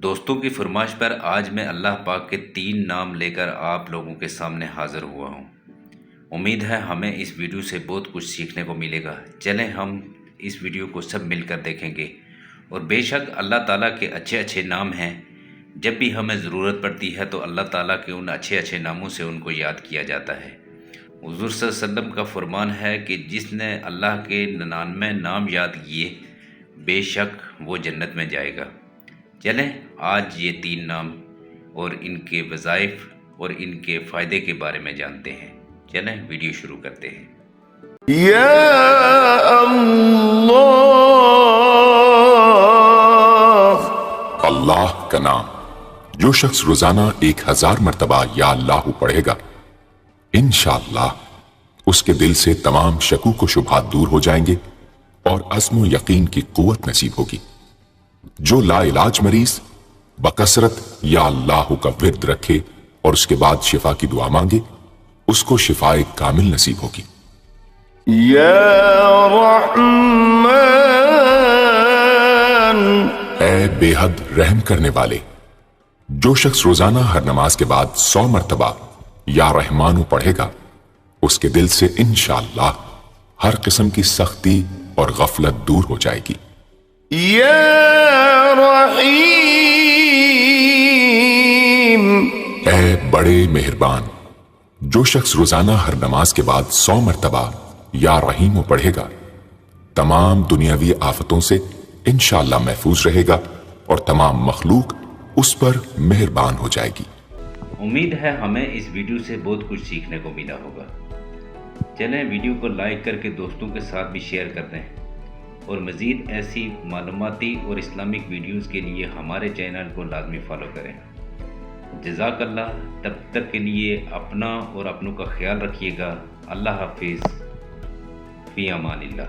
دوستوں کی فرمائش پر آج میں اللہ پاک کے 3 نام لے کر آپ لوگوں کے سامنے حاضر ہوا ہوں۔ امید ہے ہمیں اس ویڈیو سے بہت کچھ سیکھنے کو ملے گا۔ چلیں ہم اس ویڈیو کو سب مل کر دیکھیں گے، اور بے شک اللہ تعالیٰ کے اچھے نام ہیں۔ جب بھی ہمیں ضرورت پڑتی ہے تو اللہ تعالیٰ کے ان اچھے ناموں سے ان کو یاد کیا جاتا ہے۔ حضور صلی اللہ علیہ وسلم کا فرمان ہے کہ جس نے اللہ کے 99 نام یاد کیے بے شک وہ جنت میں جائے گا۔ چلیں آج یہ 3 نام اور ان کے وظائف اور ان کے فائدے کے بارے میں جانتے ہیں۔ چلیں ویڈیو شروع کرتے ہیں۔ یا اللہ کا نام جو شخص روزانہ 1000 مرتبہ یا اللہ پڑھے گا، انشاءاللہ اس کے دل سے تمام شکوک و شبہات دور ہو جائیں گے اور عزم و یقین کی قوت نصیب ہوگی۔ جو لا علاج مریض بکثرت یا اللہ کا ورد رکھے اور اس کے بعد شفا کی دعا مانگے، اس کو شفائے کامل نصیب ہوگی۔ یا رحمان، اے بے حد رحم کرنے والے، جو شخص روزانہ ہر نماز کے بعد 100 مرتبہ یا رحمانو پڑھے گا، اس کے دل سے انشاءاللہ ہر قسم کی سختی اور غفلت دور ہو جائے گی۔ یا رحیم، اے بڑے مہربان، جو شخص روزانہ ہر نماز کے بعد 100 مرتبہ یا رحیم پڑھے گا، تمام دنیاوی آفتوں سے انشاءاللہ محفوظ رہے گا اور تمام مخلوق اس پر مہربان ہو جائے گی۔ امید ہے ہمیں اس ویڈیو سے بہت کچھ سیکھنے کو ملا ہوگا۔ چلیں ویڈیو کو لائک کر کے دوستوں کے ساتھ بھی شیئر کر دیں، اور مزید ایسی معلوماتی اور اسلامک ویڈیوز کے لیے ہمارے چینل کو لازمی فالو کریں۔ جزاک اللہ۔ تب تک کے لیے اپنا اور اپنوں کا خیال رکھیے گا۔ اللہ حافظ، فی امان اللہ۔